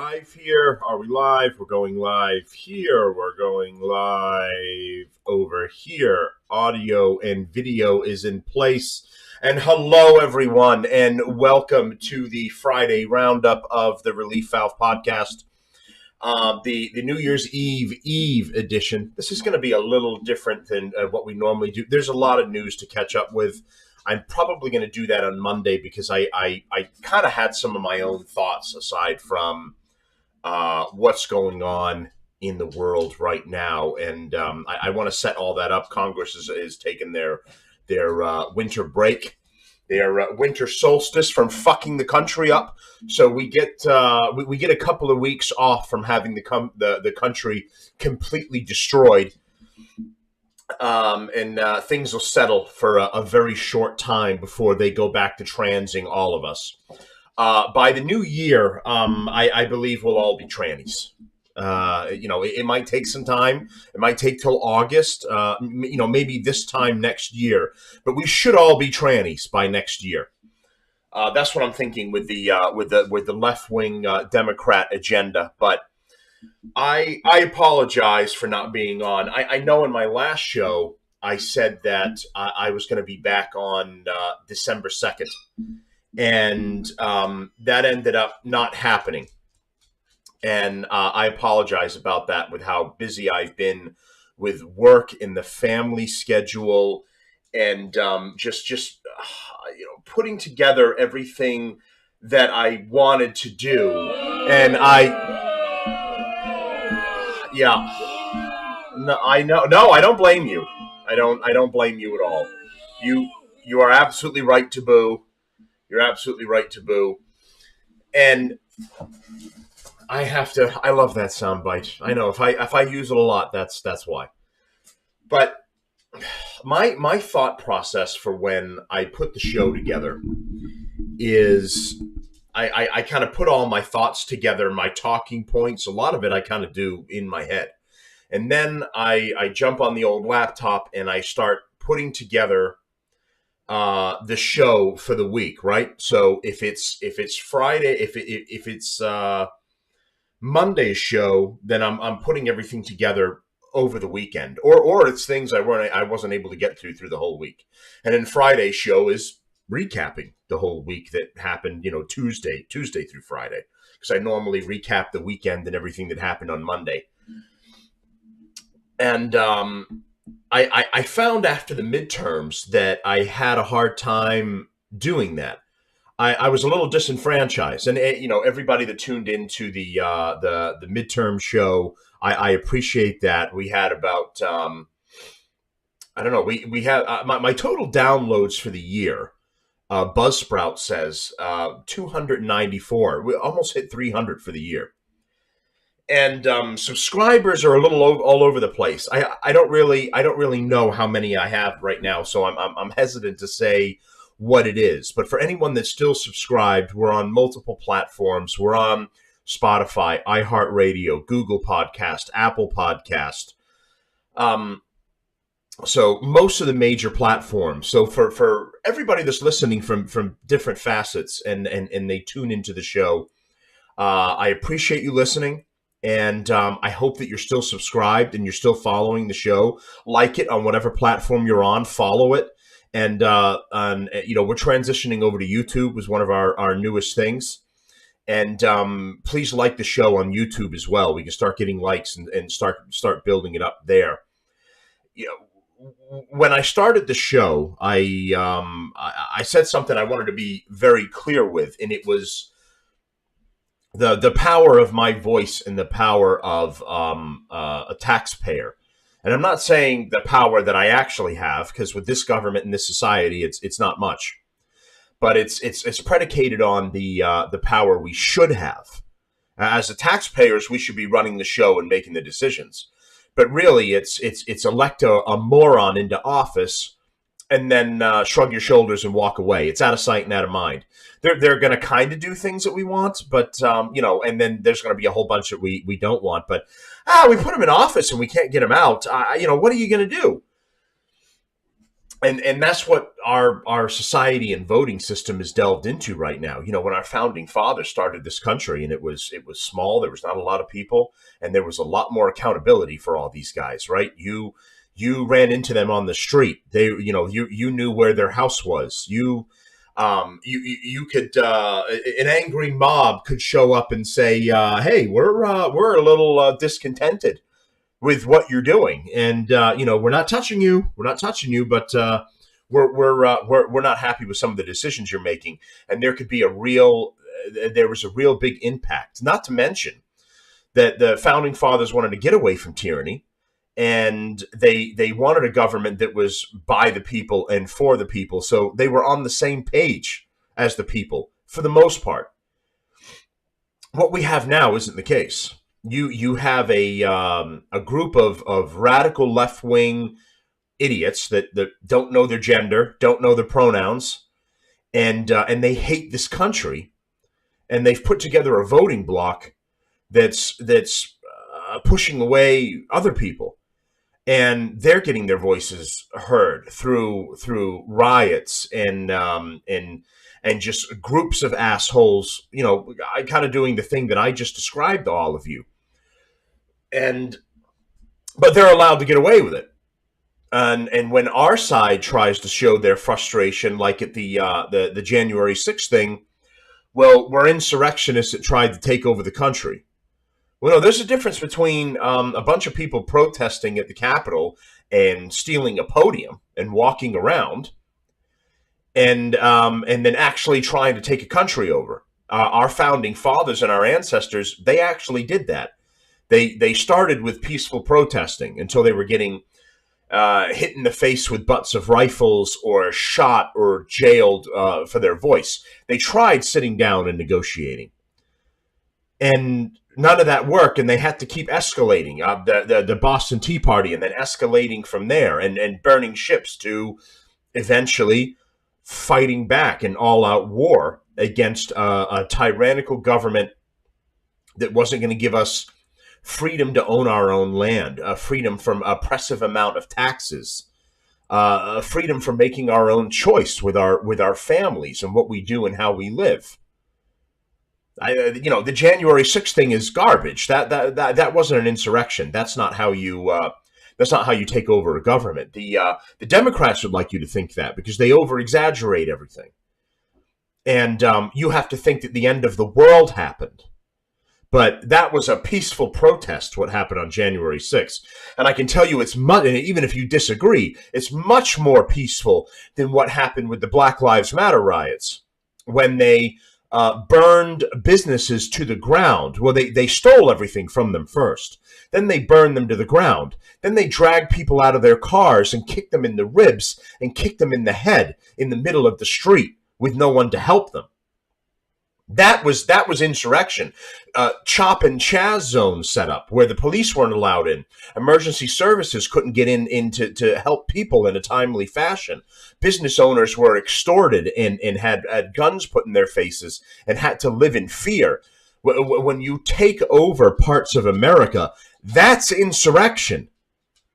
Live here. Are we live? We're going live here. We're going live over here. Audio and video is in place. And hello, everyone, and welcome to the Friday roundup of the Relief Valve podcast. The New Year's Eve edition. This is going to be a little different than what we normally do. There's a lot of news to catch up with. I'm probably going to do that on Monday because I kind of had some of my own thoughts aside from what's going on in the world right now, and I want to set all that up. Congress is taking their winter break, their winter solstice from fucking the country up. So we get a couple of weeks off from having the country completely destroyed, and things will settle for a very short time before they go back to transing all of us. By the new year, I believe we'll all be trannies. It might take some time. It might take till August. Maybe this time next year. But we should all be trannies by next year. That's what I'm thinking with the left wing Democrat agenda. But I apologize for not being on. I know in my last show I said that I was going to be back on December 2nd. And that ended up not happening. And I apologize about that with how busy I've been with work and the family schedule and just putting together everything that I wanted to do. And I don't blame you. I don't blame you at all. You are absolutely right to boo. You're absolutely right to boo. And I love that soundbite. I know if I use it a lot, that's why. But my thought process for when I put the show together is I kind of put all my thoughts together, my talking points. A lot of it I kind of do in my head. And then I jump on the old laptop and I start putting together the show for the week, right? So if it's Friday, if it's Monday's show, then I'm putting everything together over the weekend, or it's things I wasn't able to get through the whole week, and then Friday's show is recapping the whole week that happened, Tuesday through Friday, because I normally recap the weekend and everything that happened on Monday, and I found after the midterms that I had a hard time doing that. I was a little disenfranchised, and everybody that tuned into the midterm show, I appreciate that. We had about I don't know, we had my total downloads for the year. Buzzsprout says 294. We almost hit 300 for the year. And subscribers are a little all over the place. I don't really know how many I have right now, so I'm hesitant to say what it is. But for anyone that's still subscribed, we're on multiple platforms. We're on Spotify, iHeartRadio, Google Podcast, Apple Podcast. So most of the major platforms. So for everybody that's listening from different facets and they tune into the show, I appreciate you listening. And I hope that you're still subscribed and you're still following the show. Like it on whatever platform you're on. Follow it. And we're transitioning over to YouTube as one of our newest things. And please like the show on YouTube as well. We can start getting likes and start building it up there. When I started the show, I said something I wanted to be very clear with, and it was the power of my voice and the power of a taxpayer. And I'm not saying the power that I actually have, because with this government and this society, it's not much. But it's predicated on the power we should have. As the taxpayers, we should be running the show and making the decisions. But really, it's elect a moron into office and then shrug your shoulders and walk away. It's out of sight and out of mind. They're going to kind of do things that we want, but and then there's going to be a whole bunch that we don't want. But we put them in office and we can't get them out. What are you going to do? And that's what our society and voting system is delved into right now. You know, when our founding fathers started this country, and it was small, there was not a lot of people, and there was a lot more accountability for all these guys, right? You ran into them on the street. They, you knew where their house was. You could an angry mob could show up and say, "Hey, we're a little discontented with what you're doing, and we're not touching you. We're not touching you, but we're not happy with some of the decisions you're making." And there was a real big impact. Not to mention that the founding fathers wanted to get away from tyranny, and they wanted a government that was by the people and for the people. So they were on the same page as the people for the most part. What we have now isn't the case. You have a group of radical left wing idiots that don't know their gender, don't know their pronouns, and they hate this country, and they've put together a voting bloc that's pushing away other people, and they're getting their voices heard through riots and just groups of assholes, I kind of doing the thing that I just described to all of you. But they're allowed to get away with it. And when our side tries to show their frustration, like at the January 6th thing, well, we're insurrectionists that tried to take over the country. Well, no, there's a difference between a bunch of people protesting at the Capitol and stealing a podium and walking around, and then actually trying to take a country over. Our founding fathers and our ancestors, they actually did that. They started with peaceful protesting until they were getting hit in the face with butts of rifles or shot or jailed for their voice. They tried sitting down and negotiating, and none of that worked, and they had to keep escalating. The Boston Tea Party, and then escalating from there, and burning ships, to eventually fighting back in all-out war against a tyrannical government that wasn't going to give us freedom to own our own land, freedom from oppressive amount of taxes, freedom from making our own choice with our families and what we do and how we live. The January 6th thing is garbage. That wasn't an insurrection. That's not how you take over a government. The Democrats would like you to think that, because they over-exaggerate everything. And you have to think that the end of the world happened. But that was a peaceful protest, what happened on January 6th. And I can tell you, even if you disagree, it's much more peaceful than what happened with the Black Lives Matter riots, when they burned businesses to the ground. Well, they stole everything from them first. Then they burned them to the ground. Then they dragged people out of their cars and kicked them in the ribs and kicked them in the head in the middle of the street with no one to help them. That was insurrection. Chop and Chaz zones set up where the police weren't allowed in. Emergency services couldn't get in to help people in a timely fashion. Business owners were extorted and had guns put in their faces and had to live in fear. When you take over parts of America, that's insurrection.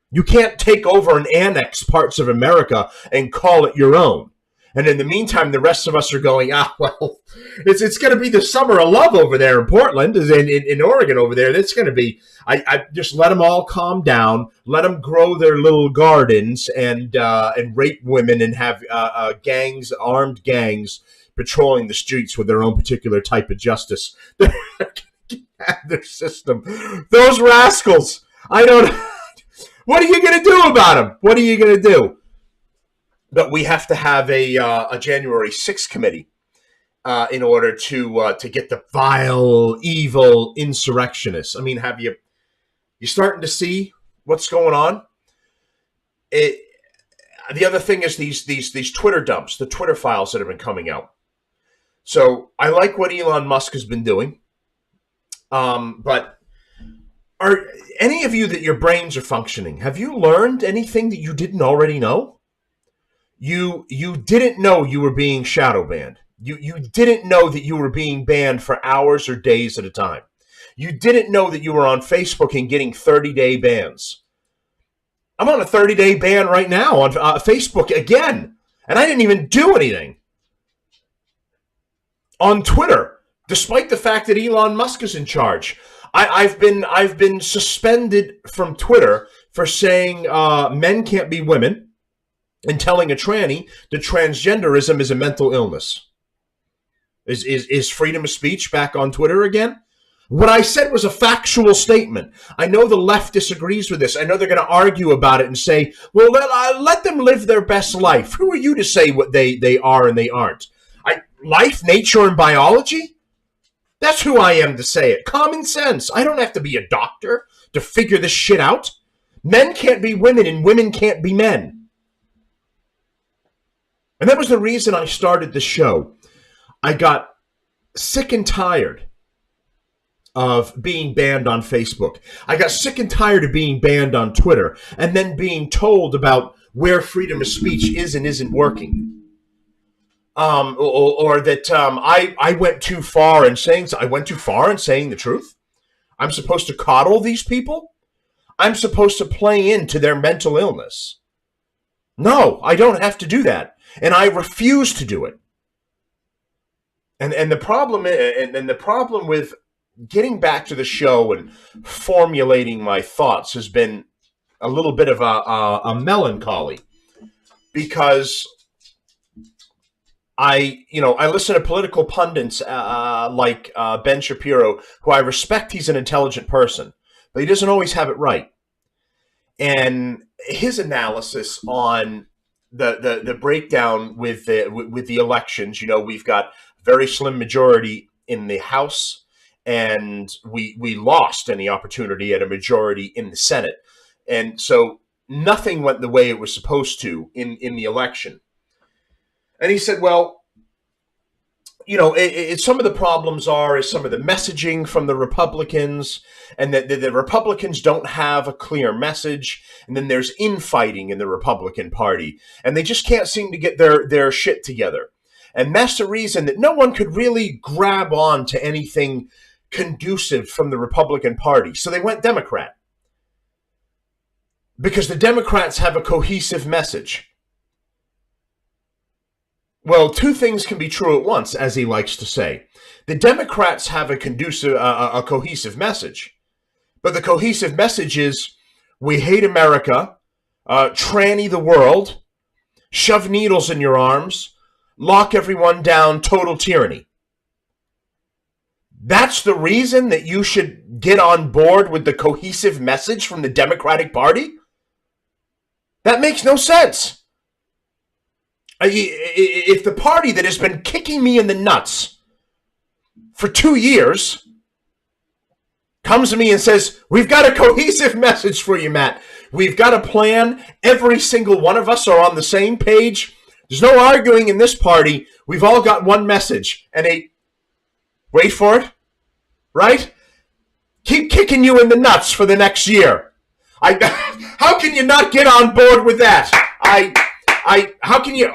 You can't take over and annex parts of America and call it your own. And in the meantime, the rest of us are going, well, it's going to be the summer of love over there in Portland, in Oregon over there. That's going to be, I just let them all calm down, let them grow their little gardens and rape women and have armed gangs patrolling the streets with their own particular type of justice. Their system. Those rascals. What are you going to do about them? What are you going to do? But we have to have a January 6th committee in order to get the vile, evil insurrectionists. I mean, you starting to see what's going on? The other thing is these Twitter dumps, the Twitter files that have been coming out. So I like what Elon Musk has been doing, but are any of you that your brains are functioning? Have you learned anything that you didn't already know? You didn't know you were being shadow banned. You didn't know that you were being banned for hours or days at a time. You didn't know that you were on Facebook and getting 30-day bans. I'm on a 30-day ban right now on Facebook again, and I didn't even do anything. On Twitter, despite the fact that Elon Musk is in charge, I've been suspended from Twitter for saying men can't be women and telling a tranny that transgenderism is a mental illness. Is freedom of speech back on Twitter again? What I said was a factual statement. I know the left disagrees with this. I know they're going to argue about it and say, well, let them live their best life. Who are you to say what they are and they aren't? Life, nature, and biology? That's who I am to say it. Common sense. I don't have to be a doctor to figure this shit out. Men can't be women and women can't be men. And that was the reason I started the show. I got sick and tired of being banned on Facebook. I got sick and tired of being banned on Twitter and then being told about where freedom of speech is and isn't working. Or that I went too far in saying the truth. I'm supposed to coddle these people. I'm supposed to play into their mental illness. No, I don't have to do that, and I refuse to do it. And the problem with getting back to the show and formulating my thoughts has been a little bit of a melancholy, because I listen to political pundits like Ben Shapiro, who I respect. He's an intelligent person, but he doesn't always have it right. And his analysis on the breakdown with the elections, we've got very slim majority in the House, and we lost any opportunity at a majority in the Senate, and so nothing went the way it was supposed to in the election. And he said, well, some of the problems is some of the messaging from the Republicans, and that the Republicans don't have a clear message. And then there's infighting in the Republican Party, and they just can't seem to get their shit together. And that's the reason that no one could really grab on to anything conducive from the Republican Party. So they went Democrat, because the Democrats have a cohesive message. Well, two things can be true at once, as he likes to say. The Democrats have a cohesive message, but the cohesive message is we hate America, tranny the world, shove needles in your arms, lock everyone down, total tyranny. That's the reason that you should get on board with the cohesive message from the Democratic Party? That makes no sense. If the party that has been kicking me in the nuts for 2 years comes to me and says, we've got a cohesive message for you, Matt. We've got a plan. Every single one of us are on the same page. There's no arguing in this party. We've all got one message. And wait for it, right? Keep kicking you in the nuts for the next year. How can you not get on board with that? How can you?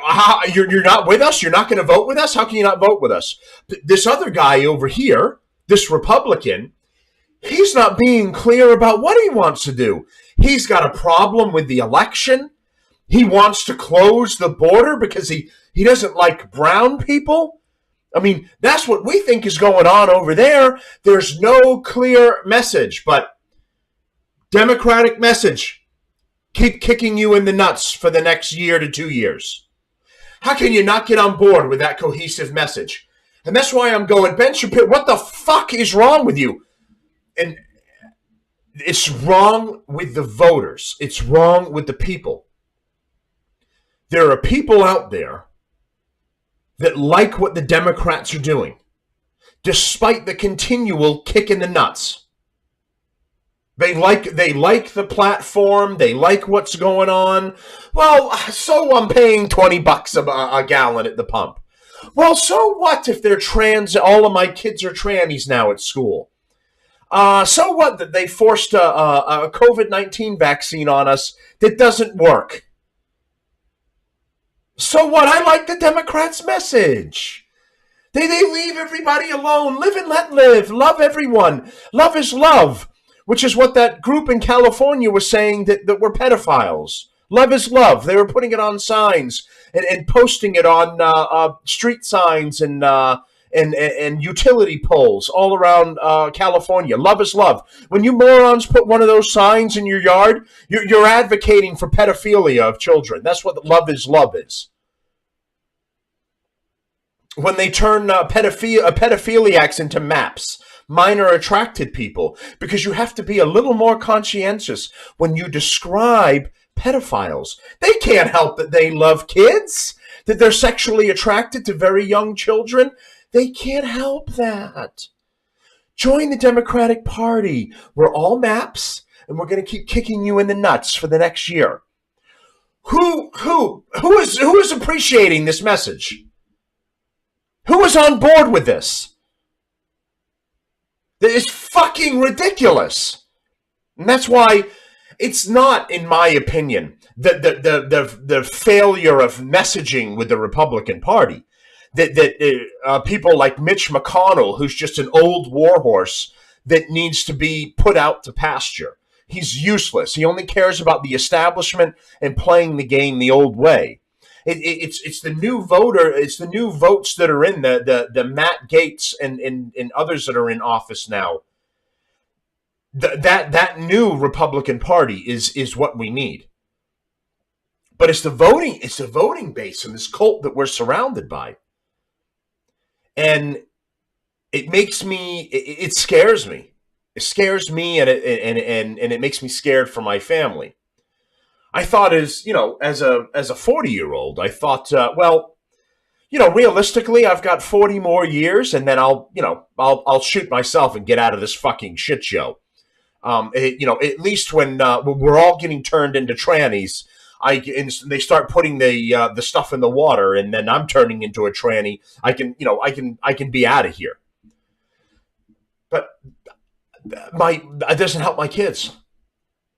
You're not with us? You're not going to vote with us? How can you not vote with us? This other guy over here, this Republican, he's not being clear about what he wants to do. He's got a problem with the election. He wants to close the border because he doesn't like brown people. I mean, that's what we think is going on over there. There's no clear message, but Democratic message. Keep kicking you in the nuts for the next year to 2 years. How can you not get on board with that cohesive message? And that's why I'm going, Ben Shapiro, what the fuck is wrong with you? And it's wrong with the voters. It's wrong with the people. There are people out there that like what the Democrats are doing, despite the continual kick in the nuts. They like the platform. They like what's going on. Well, so I'm paying $20 a gallon at the pump. Well, so what if they're trans? All of my kids are trannies now at school. So what that they forced a COVID-19 vaccine on us that doesn't work? So what? I like the Democrats' message. They leave everybody alone. Live and let live. Love everyone. Love is love. which is what that group in California was saying that we're pedophiles. Love is love. They were putting it on signs and posting it on street signs and utility poles all around California. Love is love. When you morons put one of those signs in your yard, you're advocating for pedophilia of children. That's what love is. When they turn pedophiliacs into maps, minor attracted people, because you have to be a little more conscientious when you describe pedophiles. They can't help that they love kids, that they're sexually attracted to very young children. They can't help that. Join the Democratic Party. We're all maps, and we're going to keep kicking you in the nuts for the next year. Who is appreciating this message? Who is on board with this? It's fucking ridiculous. And that's why it's not, in my opinion, the failure of messaging with the Republican Party. That people like Mitch McConnell, who's just an old warhorse that needs to be put out to pasture. He's useless. He only cares about the establishment and playing the game the old way. It's the new voter. It's the new votes that are in the Matt Gaetz and others that are in office now. That new Republican Party is what we need. But it's the voting base in this cult that we're surrounded by. And it makes me, it scares me. It scares me, and it makes me scared for my family. I thought, as a 40-year-old, I thought, realistically, I've got 40 more years, and then I'll shoot myself and get out of this fucking shit show. At least when we're all getting turned into trannies, they start putting the stuff in the water, and then I'm turning into a tranny. I can be out of here. But it doesn't help my kids.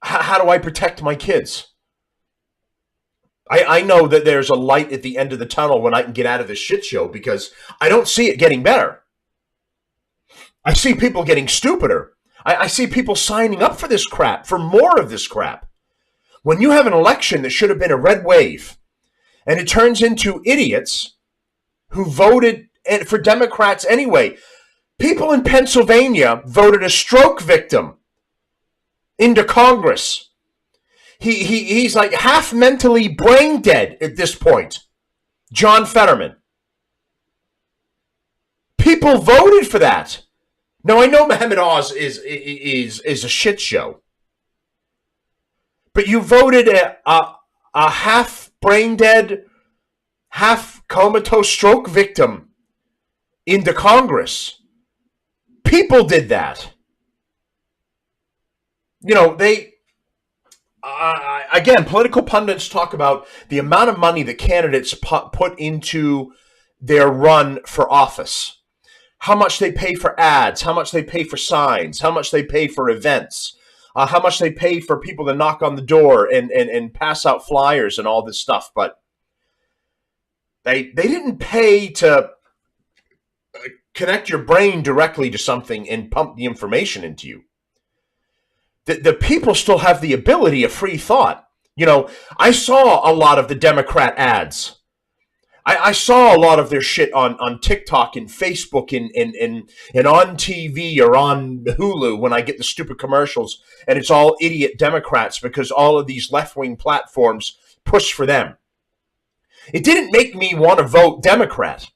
How do I protect my kids? I know that there's a light at the end of the tunnel when I can get out of this shit show, because I don't see it getting better. I see people getting stupider. I see people signing up for this crap, for more of this crap. When you have an election that should have been a red wave, and it turns into idiots who voted for Democrats anyway. People in Pennsylvania voted a stroke victim into Congress. He's like half mentally brain dead at this point. John Fetterman. People voted for that. Now, I know Mohammed Oz is a shit show. But you voted a half brain dead, half comatose stroke victim into Congress. People did that. Again, political pundits talk about the amount of money that candidates put into their run for office. How much they pay for ads, how much they pay for signs, how much they pay for events, how much they pay for people to knock on the door and pass out flyers and all this stuff. But they didn't pay to connect your brain directly to something and pump the information into you. The people still have the ability of free thought. I saw a lot of the Democrat ads. I saw a lot of their shit on TikTok and Facebook and on TV or on Hulu when I get the stupid commercials, and it's all idiot Democrats because all of these left-wing platforms push for them. It didn't make me want to vote Democrat.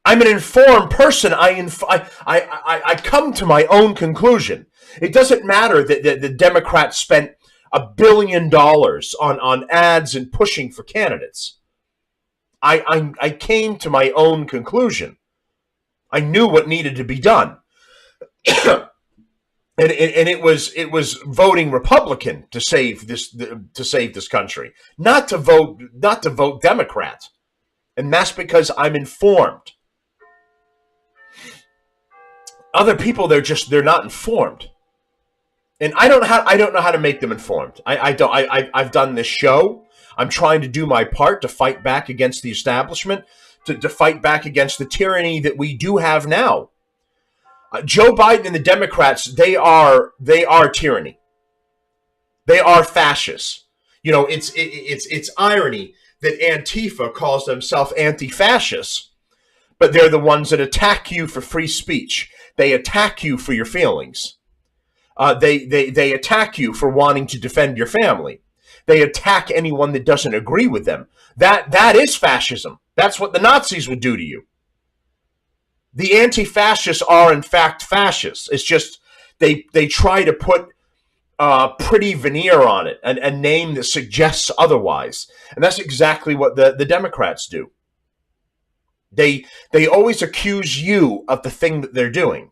I'm an informed person. I come to my own conclusion. It doesn't matter that the Democrats spent $1 billion on ads and pushing for candidates. I came to my own conclusion. I knew what needed to be done, and it was voting Republican to save this country, not to vote Democrat, and that's because I'm informed. Other people, they're not informed, and I don't know how to make them informed. I've done this show. I'm trying to do my part to fight back against the establishment, to fight back against the tyranny that we do have now. Joe Biden and the Democrats, they are tyranny. They are fascists. You know, it's irony that Antifa calls themselves anti-fascists, but they're the ones that attack you for free speech. They attack you for your feelings. They attack you for wanting to defend your family. They attack anyone that doesn't agree with them. That is fascism. That's what the Nazis would do to you. The anti-fascists are in fact fascists. It's just they try to put a pretty veneer on it, a name that suggests otherwise, and that's exactly what the Democrats do. They always accuse you of the thing that they're doing.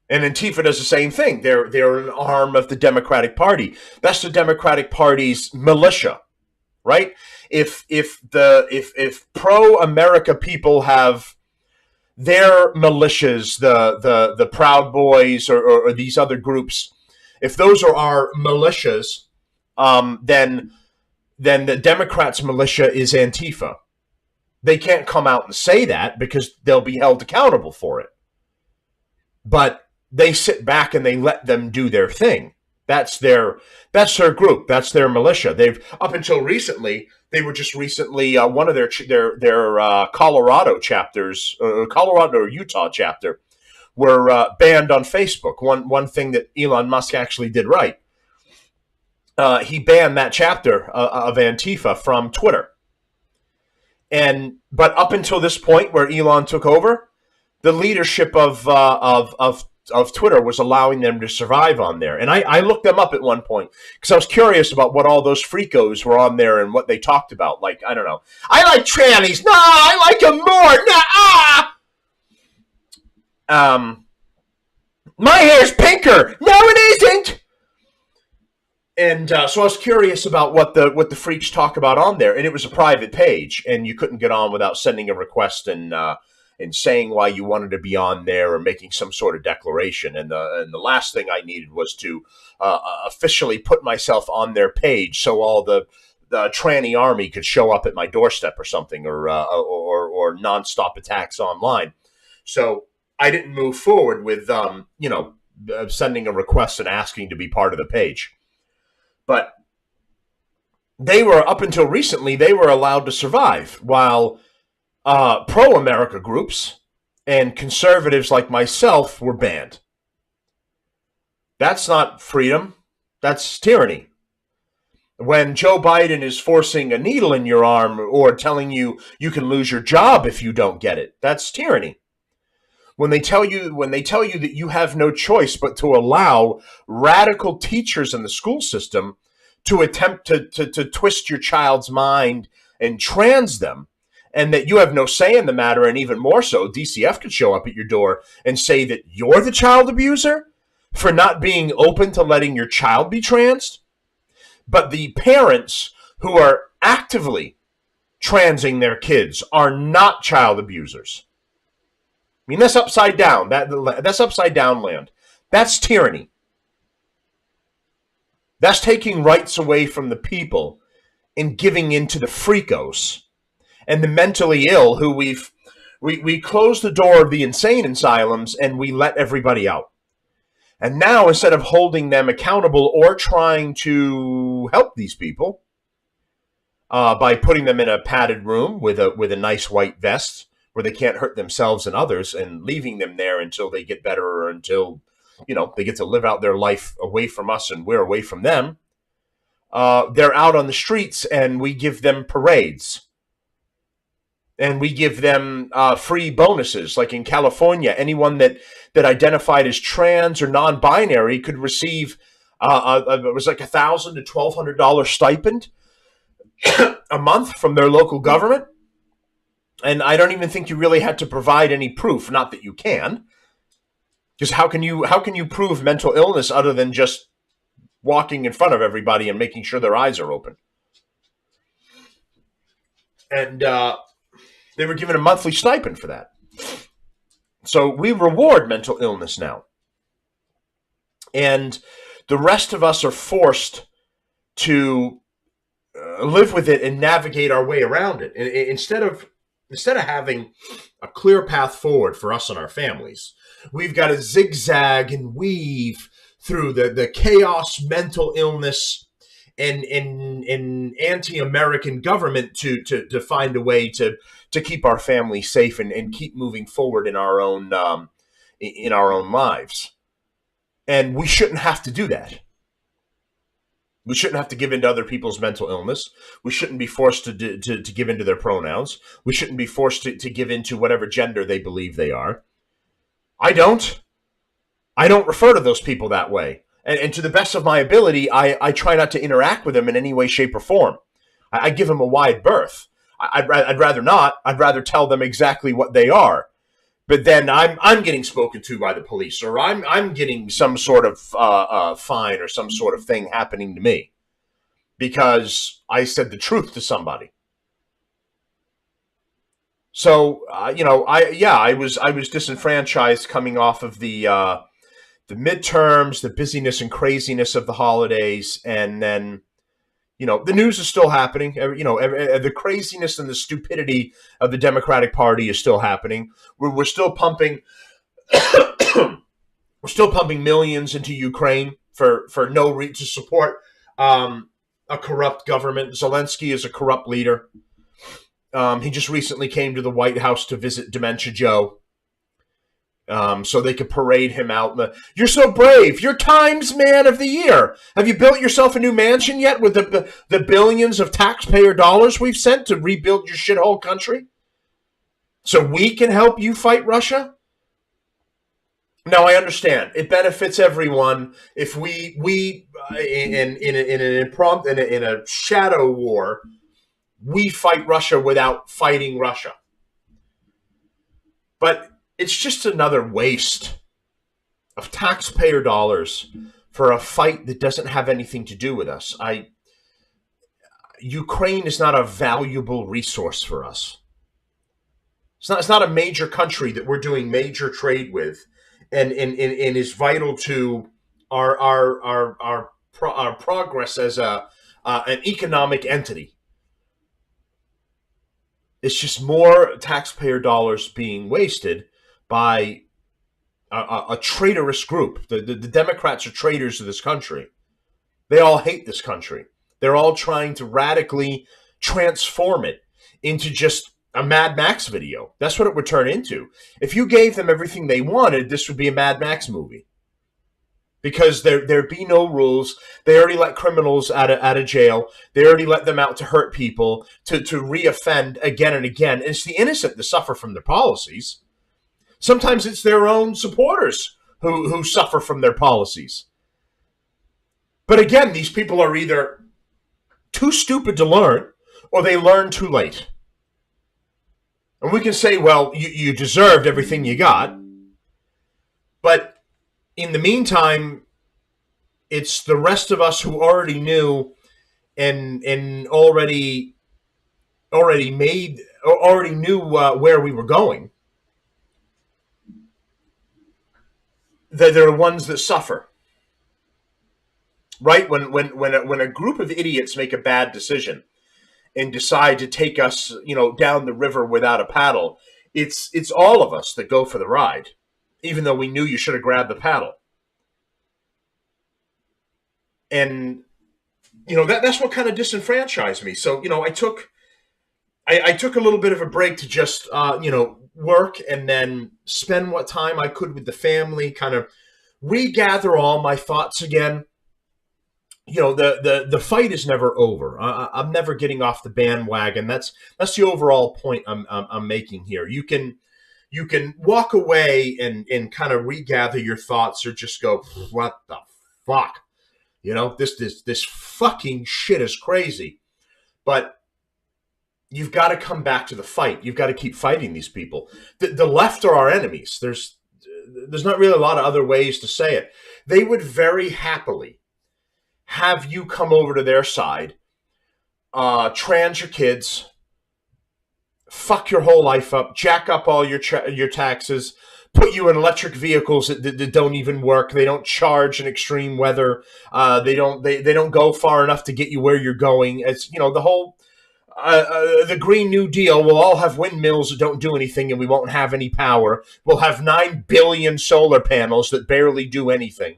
And Antifa does the same thing. They're an arm of the Democratic Party. That's the Democratic Party's militia, right? If pro-America people have their militias, the Proud Boys or these other groups, if those are our militias, then the Democrats' militia is Antifa. They can't come out and say that because they'll be held accountable for it. But they sit back and they let them do their thing. That's their group. That's their militia. They've up until recently, they were just recently one of their Colorado chapters, Colorado or Utah chapter, were banned on Facebook. One thing that Elon Musk actually did right, he banned that chapter of Antifa from Twitter. But up until this point, where Elon took over, the leadership of Twitter was allowing them to survive on there. And I looked them up at one point because I was curious about what all those freakos were on there and what they talked about. Like, I don't know. I like trannies. No, I like them more. My hair's pinker. No, it isn't. And so I was curious about what the freaks talk about on there. And it was a private page, and you couldn't get on without sending a request and saying why you wanted to be on there or making some sort of declaration. And the last thing I needed was to officially put myself on their page so all the tranny army could show up at my doorstep or something, or nonstop attacks online. So I didn't move forward with sending a request and asking to be part of the page. But they were, up until recently, they were allowed to survive, while pro-America groups and conservatives like myself were banned. That's not freedom. That's tyranny. When Joe Biden is forcing a needle in your arm or telling you you can lose your job if you don't get it, that's tyranny. When they tell you that you have no choice but to allow radical teachers in the school system to attempt to twist your child's mind and trans them, and that you have no say in the matter, and even more so, DCF could show up at your door and say that you're the child abuser for not being open to letting your child be transed. But the parents who are actively transing their kids are not child abusers. I mean, that's upside down. That's upside down land. That's tyranny. That's taking rights away from the people and giving in to the freakos and the mentally ill who we closed the door of the insane asylums and we let everybody out. And now, instead of holding them accountable or trying to help these people by putting them in a padded room with a nice white vest where they can't hurt themselves and others, and leaving them there until they get better or until, they get to live out their life away from us and we're away from them, they're out on the streets, and we give them parades. And we give them free bonuses. Like in California, anyone that identified as trans or non-binary could receive it was like $1,000 to $1,200 stipend a month from their local government. And I don't even think you really had to provide any proof. Not that you can, because how can you prove mental illness other than just walking in front of everybody and making sure their eyes are open? And they were given a monthly stipend for that. So we reward mental illness now. And the rest of us are forced to live with it and navigate our way around it. Instead of having a clear path forward for us and our families, We've got to zigzag and weave through the chaos, mental illness, and anti-American government to find a way to keep our family safe and keep moving forward in our own lives. And we shouldn't have to do that. We shouldn't have to give in to other people's mental illness. We shouldn't be forced to give in to their pronouns. We shouldn't be forced to give in to whatever gender they believe they are. I don't refer to those people that way. And to the best of my ability, I try not to interact with them in any way, shape, or form. I give them a wide berth. I'd rather not. I'd rather tell them exactly what they are. But then I'm getting spoken to by the police, or I'm getting some sort of fine or some sort of thing happening to me because I said the truth to somebody. So I was disenfranchised coming off of the midterms, the busyness and craziness of the holidays, and then the news is still happening. The craziness and the stupidity of the Democratic Party is still happening. We're still pumping, we're still pumping millions into Ukraine for no reason to support a corrupt government. Zelensky is a corrupt leader. He just recently came to the White House to visit Dementia Joe. So they could parade him out. You're so brave. You're Times Man of the Year. Have you built yourself a new mansion yet with the billions of taxpayer dollars we've sent to rebuild your shithole country? So we can help you fight Russia? Now, I understand. It benefits everyone if we in a shadow war, we fight Russia without fighting Russia. But it's just another waste of taxpayer dollars for a fight that doesn't have anything to do with us. Ukraine is not a valuable resource for us. It's not a major country that we're doing major trade with, and is vital to our progress as an economic entity. It's just more taxpayer dollars being wasted by a traitorous group. The Democrats are traitors to this country. They all hate this country. They're all trying to radically transform it into just a Mad Max video. That's what it would turn into. If you gave them everything they wanted, this would be a Mad Max movie. Because there'd be no rules. They already let criminals out of jail. They already let them out to hurt people, to reoffend again and again. And it's the innocent that suffer from their policies. Sometimes it's their own supporters who suffer from their policies. But again, these people are either too stupid to learn, or they learn too late. And we can say, well, you deserved everything you got. But in the meantime, it's the rest of us who already knew and already knew where we were going. They're the ones that suffer, right? When a group of idiots make a bad decision and decide to take us, down the river without a paddle, it's all of us that go for the ride, even though we knew you should have grabbed the paddle. And that's what kind of disenfranchised me. So I took a little bit of a break to just work and then spend what time I could with the family, kind of regather all my thoughts again. The fight is never over. I'm never getting off the bandwagon. That's the overall point I'm making here. You can walk away and kind of regather your thoughts, or just go, what the fuck? This fucking shit is crazy. But you've got to come back to the fight. You've got to keep fighting these people. The left are our enemies. There's not really a lot of other ways to say it. They would very happily have you come over to their side, trans your kids, fuck your whole life up, jack up all your taxes, put you in electric vehicles that don't even work. They don't charge in extreme weather. They don't go far enough to get you where you're going. It's the whole the Green New Deal, we'll all have windmills that don't do anything and we won't have any power. We'll have 9 billion solar panels that barely do anything.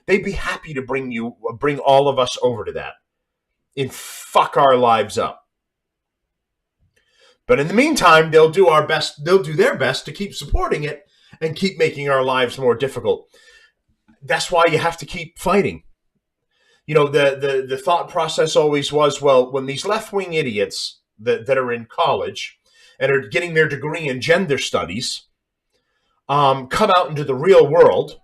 They'd be happy to bring all of us over to that and fuck our lives up. But in the meantime, they'll do their best to keep supporting it and keep making our lives more difficult. That's why you have to keep fighting. You know, the thought process always was, well, when these left-wing idiots that are in college and are getting their degree in gender studies come out into the real world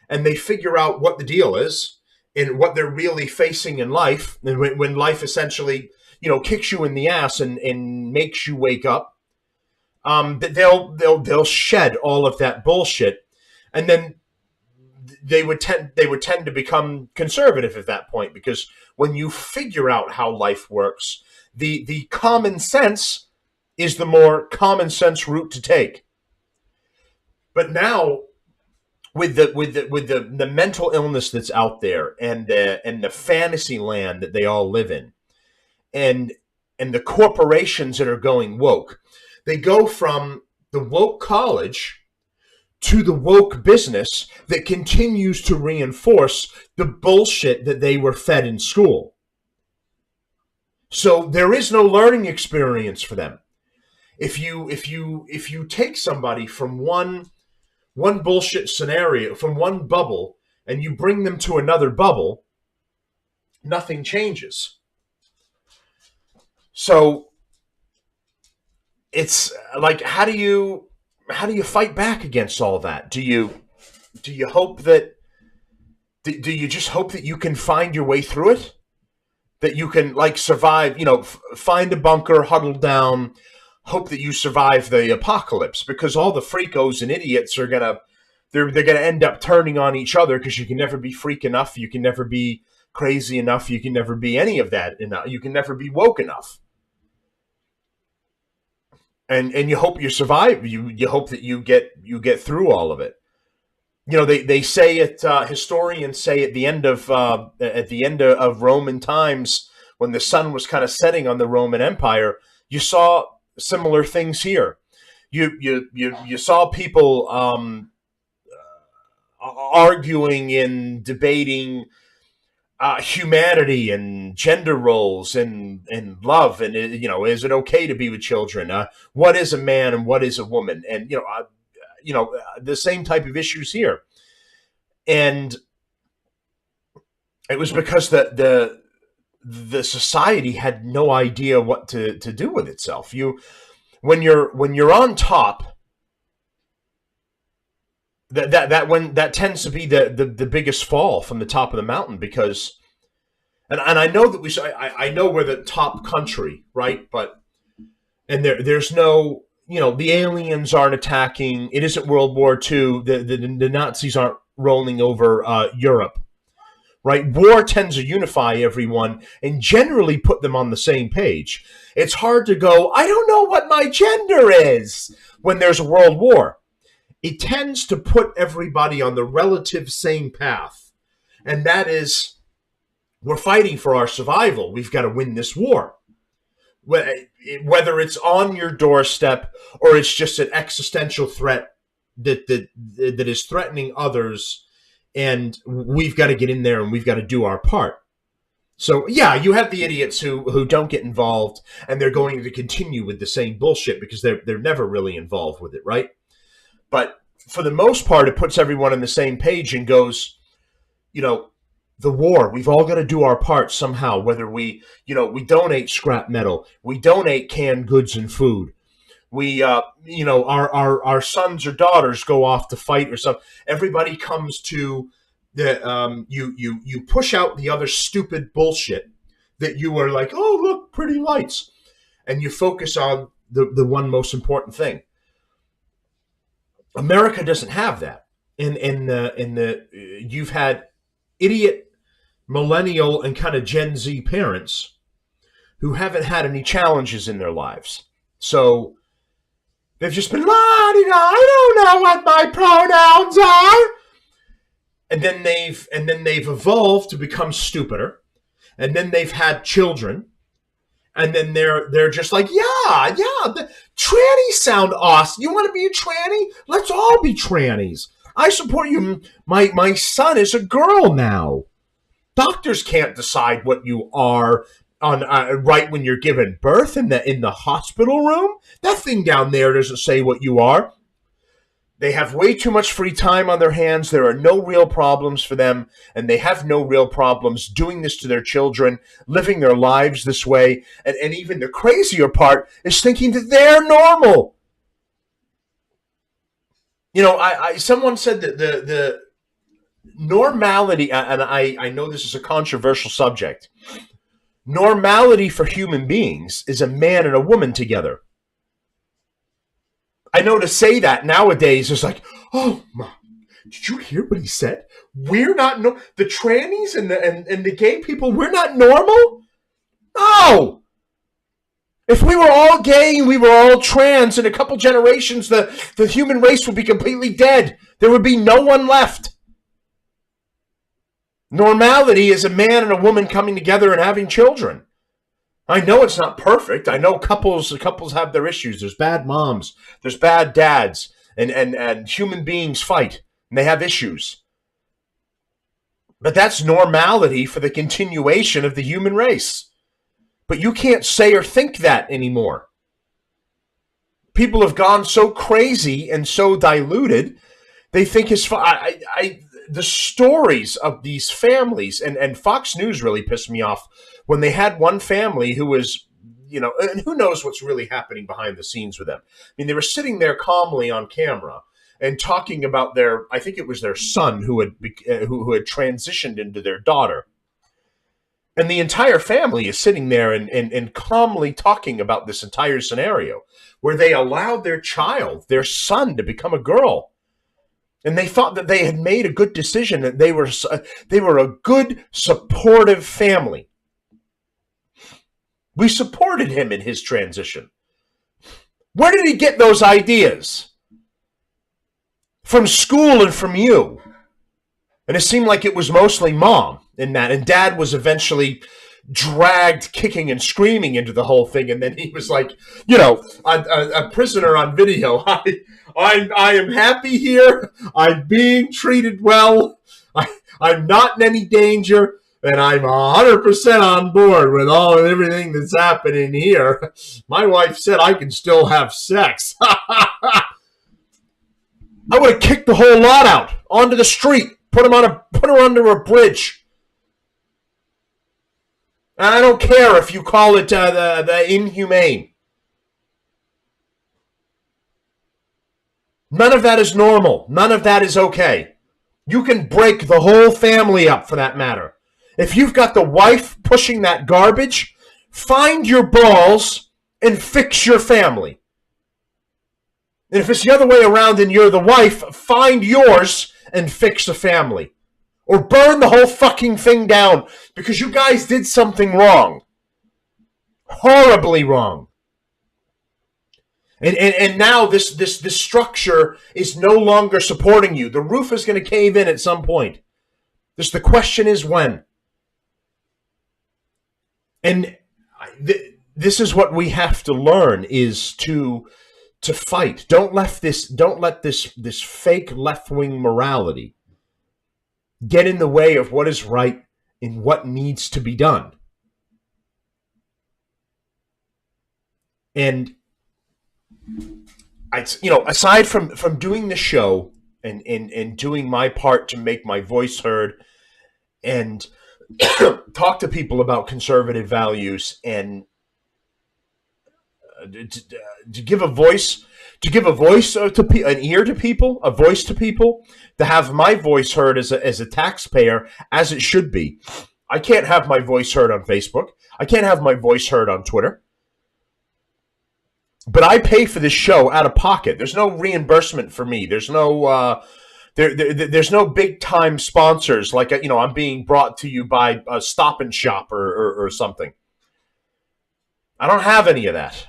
and they figure out what the deal is and what they're really facing in life, and when life essentially, you know, kicks you in the ass and makes you wake up, that they'll shed all of that bullshit, and then they would tend to become conservative at that point, because when you figure out how life works, the common sense is the more common sense route to take. But now, with the mental illness that's out there, and the fantasy land that they all live in, and the corporations that are going woke, they go from the woke college to the woke business that continues to reinforce the bullshit that they were fed in school. So there is no learning experience for them. If you take somebody from one bullshit scenario, from one bubble, and you bring them to another bubble, nothing changes. So it's like, how do you fight back against all that? Do you hope that do you just hope that you can find your way through it? That you can, like, survive, you know, find a bunker, huddle down, hope that you survive the apocalypse, because all the freakos and idiots are they're gonna end up turning on each other, because you can never be freak enough, you can never be crazy enough, you can never be any of that enough, you can never be woke enough. And you hope you survive. You hope that you get through all of it. You know, they say it. Historians say at the end of Roman times, when the sun was kind of setting on the Roman Empire, you saw similar things here. You saw people arguing and debating humanity and gender roles and love, and, you know, is it okay to be with children? What is a man and what is a woman? And the same type of issues here. And it was because the society had no idea what to do with itself. When you're on top, that tends to be the biggest fall from the top of the mountain, because and I know that I know we're the top country, right? But there's no, you know, the aliens aren't attacking. It isn't World War II. The Nazis aren't rolling over Europe, right? War tends to unify everyone and generally put them on the same page. It's hard to go, I don't know what my gender is, when there's a world war. It tends to put everybody on the relative same path. And that is, we're fighting for our survival. We've got to win this war. Whether it's on your doorstep or it's just an existential threat that is threatening others, and we've got to get in there and we've got to do our part. So, yeah, you have the idiots who don't get involved, and they're going to continue with the same bullshit because they're never really involved with it, right? But for the most part, it puts everyone on the same page and goes, you know, the war, we've all got to do our part somehow, whether we donate scrap metal, we donate canned goods and food, we, our sons or daughters go off to fight or something. Everybody comes to you push out the other stupid bullshit that you are like, oh, look, pretty lights. And you focus on the one most important thing. America doesn't have that. You've had idiot millennial and kind of Gen Z parents who haven't had any challenges in their lives. So they've just been, I don't know what my pronouns are. And then they've evolved to become stupider. And then they've had children. And then they're just like, yeah, the trannies sound awesome. You want to be a tranny? Let's all be trannies. I support you. My son is a girl now. Doctors can't decide what you are on right when you're given birth in the hospital room. That thing down there doesn't say what you are. They have way too much free time on their hands. There are no real problems for them, and they have no real problems doing this to their children, living their lives this way. And even the crazier part is thinking that they're normal. You know, someone said that the normality, and I know this is a controversial subject, normality for human beings is a man and a woman together. I know to say that nowadays is like, oh, Mom, did you hear what he said? We're not the trannies and the gay people. We're not normal. No. If we were all gay and we were all trans, in a couple generations, the human race would be completely dead. There would be no one left. Normality is a man and a woman coming together and having children. I know it's not perfect. I know couples have their issues. There's bad moms. There's bad dads. And human beings fight. And they have issues. But that's normality for the continuation of the human race. But you can't say or think that anymore. People have gone so crazy and so diluted, they think it's fine. The stories of these families, and Fox News really pissed me off when they had one family who was, you know, and who knows what's really happening behind the scenes with them. I mean, they were sitting there calmly on camera and talking about I think it was their son who had transitioned into their daughter. And the entire family is sitting there and calmly talking about this entire scenario where they allowed their child, their son, to become a girl. And they thought that they had made a good decision, that they were a good, supportive family. We supported him in his transition. Where did he get those ideas? From school and from you. And it seemed like it was mostly Mom in that. And Dad was eventually dragged kicking and screaming into the whole thing. And then he was like, you know, a prisoner on video. I am happy here. I'm being treated well. I'm not in any danger. And I'm 100% on board with everything that's happening here. My wife said I can still have sex. I would have kicked the whole lot out onto the street, put her under a bridge. And I don't care if you call it the inhumane. None of that is normal. None of that is okay. You can break the whole family up for that matter. If you've got the wife pushing that garbage, find your balls and fix your family. And if it's the other way around and you're the wife, find yours and fix the family. Or burn the whole fucking thing down because you guys did something wrong. Horribly wrong. And now this structure is no longer supporting you. The roof is going to cave in at some point. The question is when. And this is what we have to learn is to fight. Don't let this fake left-wing morality get in the way of what is right and what needs to be done. And aside from doing the show and doing my part to make my voice heard and talk to people about conservative values and to give a voice to an ear to people, a voice to people, to have my voice heard as a taxpayer, as it should be. I can't have my voice heard on Facebook. I can't have my voice heard on Twitter. But I pay for this show out of pocket. There's no reimbursement for me. There's no there's no big time sponsors like I'm being brought to you by a Stop and Shop or something. I don't have any of that.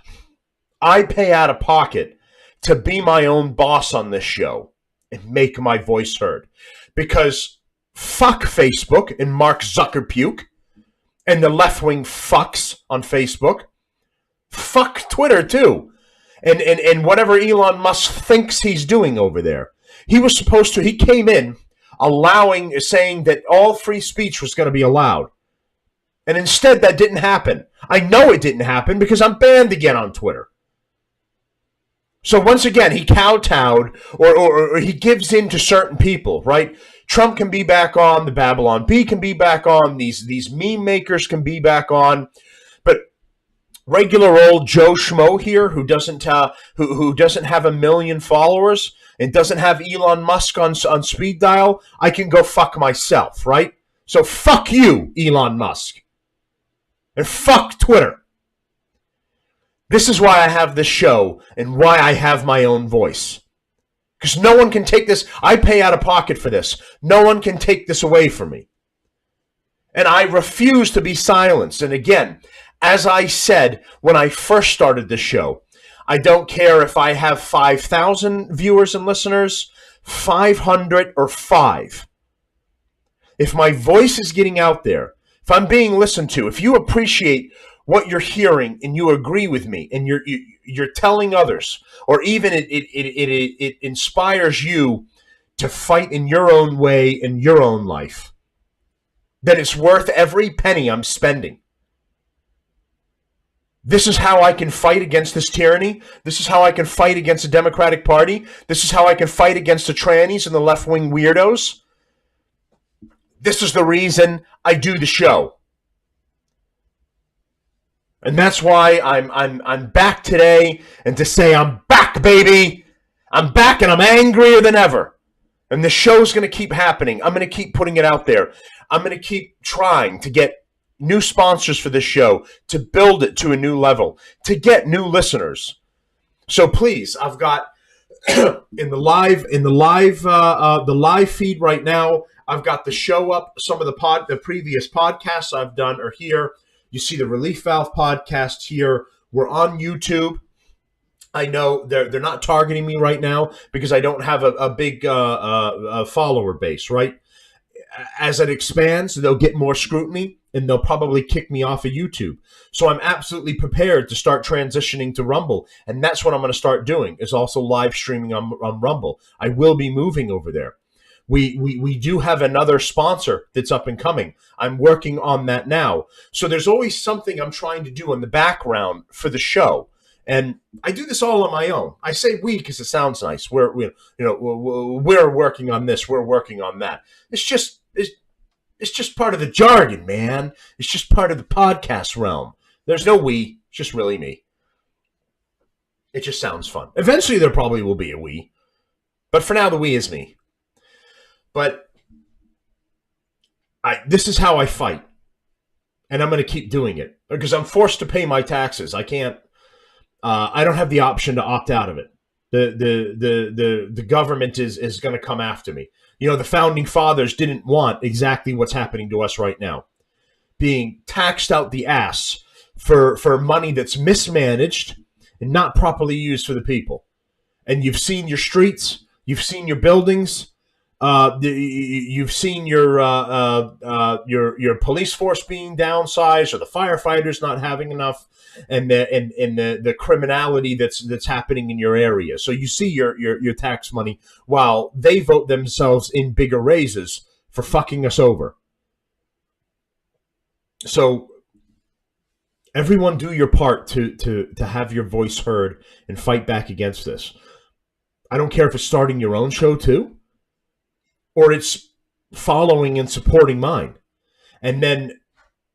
I pay out of pocket to be my own boss on this show and make my voice heard. Because fuck Facebook and Mark Zuckerpuke and the left-wing fucks on Facebook. Fuck Twitter too. And whatever Elon Musk thinks he's doing over there. He came in saying that all free speech was going to be allowed. And instead that didn't happen. I know it didn't happen because I'm banned again on Twitter. So once again, he kowtowed or he gives in to certain people, right? Trump can be back on, the Babylon Bee can be back on, these meme makers can be back on, but regular old Joe Schmo here who doesn't have a million followers and doesn't have Elon Musk on speed dial, I can go fuck myself, right? So fuck you, Elon Musk. And fuck Twitter. This is why I have this show and why I have my own voice. Because no one can take this. I pay out of pocket for this. No one can take this away from me. And I refuse to be silenced. And again, as I said when I first started this show, I don't care if I have 5,000 viewers and listeners, 500 or 5. If my voice is getting out there, if I'm being listened to, if you appreciate what you're hearing and you agree with me and you're telling others, or even it inspires you to fight in your own way in your own life, then it's worth every penny I'm spending. This is how I can fight against this tyranny. This is how I can fight against the Democratic Party. This is how I can fight against the trannies and the left-wing weirdos. This is the reason I do the show. And that's why I'm back today, and to say I'm back, baby. I'm back and I'm angrier than ever. And the show's going to keep happening. I'm going to keep putting it out there. I'm going to keep trying to get new sponsors for this show, to build it to a new level, to get new listeners. So please, I've got in the live feed right now, I've got the show up. Some of the previous podcasts I've done are here. You see the Relief Valve podcast here. We're on YouTube. I know they're not targeting me right now because I don't have a big follower base, right? As it expands, they'll get more scrutiny and they'll probably kick me off of YouTube. So I'm absolutely prepared to start transitioning to Rumble. And that's what I'm going to start doing, is also live streaming on Rumble. I will be moving over there. We do have another sponsor that's up and coming. I'm working on that now. So there's always something I'm trying to do in the background for the show. And I do this all on my own. I say we because it sounds nice. We're working on this. We're working on that. It's just part of the jargon, man. It's just part of the podcast realm. There's no we. It's just really me. It just sounds fun. Eventually there probably will be a we. But for now, the we is me. But this is how I fight. And I'm going to keep doing it. Because I'm forced to pay my taxes. I can't. I don't have the option to opt out of it. The government is going to come after me. You know, the founding fathers didn't want exactly what's happening to us right now. Being taxed out the ass for money that's mismanaged and not properly used for the people. And you've seen your streets, you've seen your buildings, you've seen your police force being downsized, or the firefighters not having enough, and the criminality that's happening in your area. So you see your tax money while they vote themselves in bigger raises for fucking us over. So everyone do your part to have your voice heard and fight back against this. I don't care if it's starting your own show too, or it's following and supporting mine. And then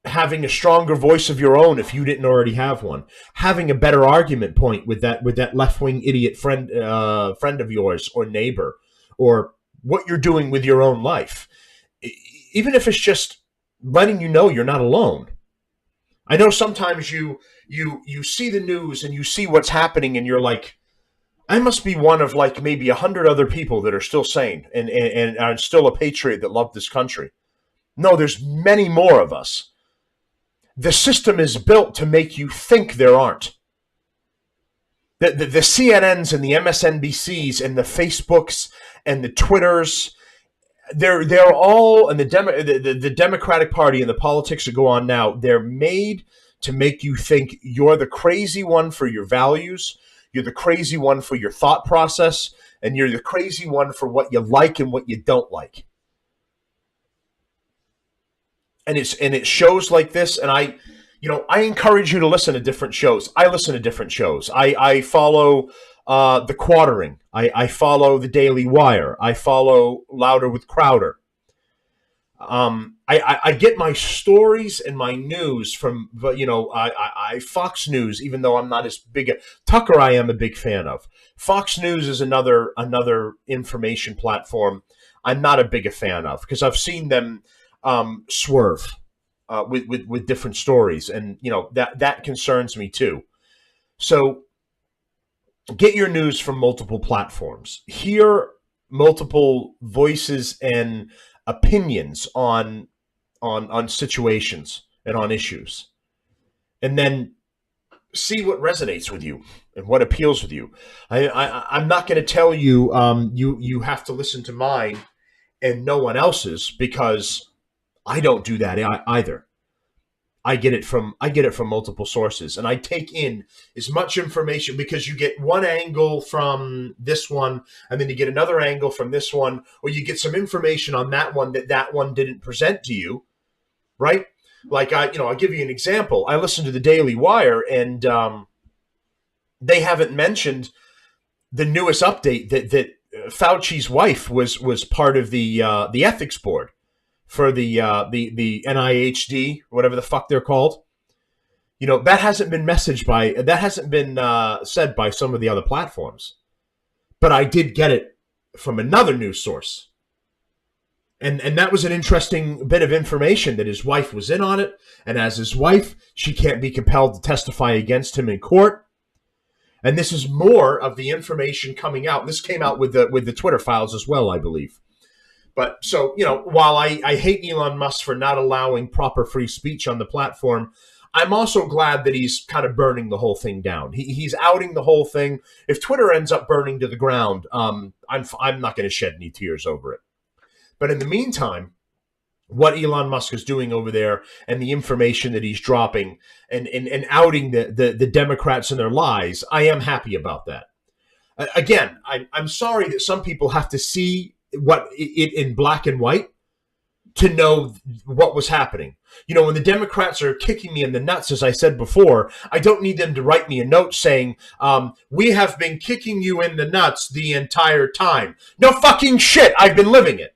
having a stronger voice of your own if you didn't already have one. Having a better argument point with that left-wing idiot friend of yours or neighbor, or what you're doing with your own life. Even if it's just letting you know you're not alone. I know sometimes you see the news and you see what's happening and you're like, I must be one of like maybe 100 other people that are still sane and are still a patriot that love this country. No, there's many more of us. The system is built to make you think there aren't. The CNNs and the MSNBCs and the Facebooks and the Twitters, they're all, and the Democratic Party and the politics that go on now, they're made to make you think you're the crazy one for your values, you're the crazy one for your thought process, and you're the crazy one for what you like and what you don't like. And it shows like this, and I encourage you to listen to different shows. I listen to different shows. I follow The Quartering. I follow The Daily Wire. I follow Louder with Crowder. I get my stories and my news from, I Fox News, even though I'm not as big a Tucker, I am a big fan of. Fox News is another information platform I'm not a big a fan of, because I've seen them swerve with different stories, and that concerns me too. So get your news from multiple platforms. Hear multiple voices and opinions on situations and on issues, and then see what resonates with you and what appeals with you. I'm not going to tell you you have to listen to mine and no one else's, because I don't do that either. I get it from multiple sources, and I take in as much information, because you get one angle from this one, and then you get another angle from this one, or you get some information on that one that one didn't present to you, right? Like I'll give you an example. I listened to the Daily Wire, and they haven't mentioned the newest update that Fauci's wife was part of the ethics board for the NIHD, whatever the fuck they're called. That hasn't been said by some of the other platforms, but I did get it from another news source, and that was an interesting bit of information, that his wife was in on it, and as his wife, she can't be compelled to testify against him in court. And this is more of the information coming out. This came out with the Twitter files as well, I believe. But so, while I hate Elon Musk for not allowing proper free speech on the platform, I'm also glad that he's kind of burning the whole thing down. He's outing the whole thing. If Twitter ends up burning to the ground, I'm not going to shed any tears over it. But in the meantime, what Elon Musk is doing over there, and the information that he's dropping, and outing the Democrats and their lies, I am happy about that. Again, I'm sorry that some people have to see it in black and white to know what was happening. When the Democrats are kicking me in the nuts, as I said before, I don't need them to write me a note saying, we have been kicking you in the nuts the entire time. No fucking shit. I've been living it.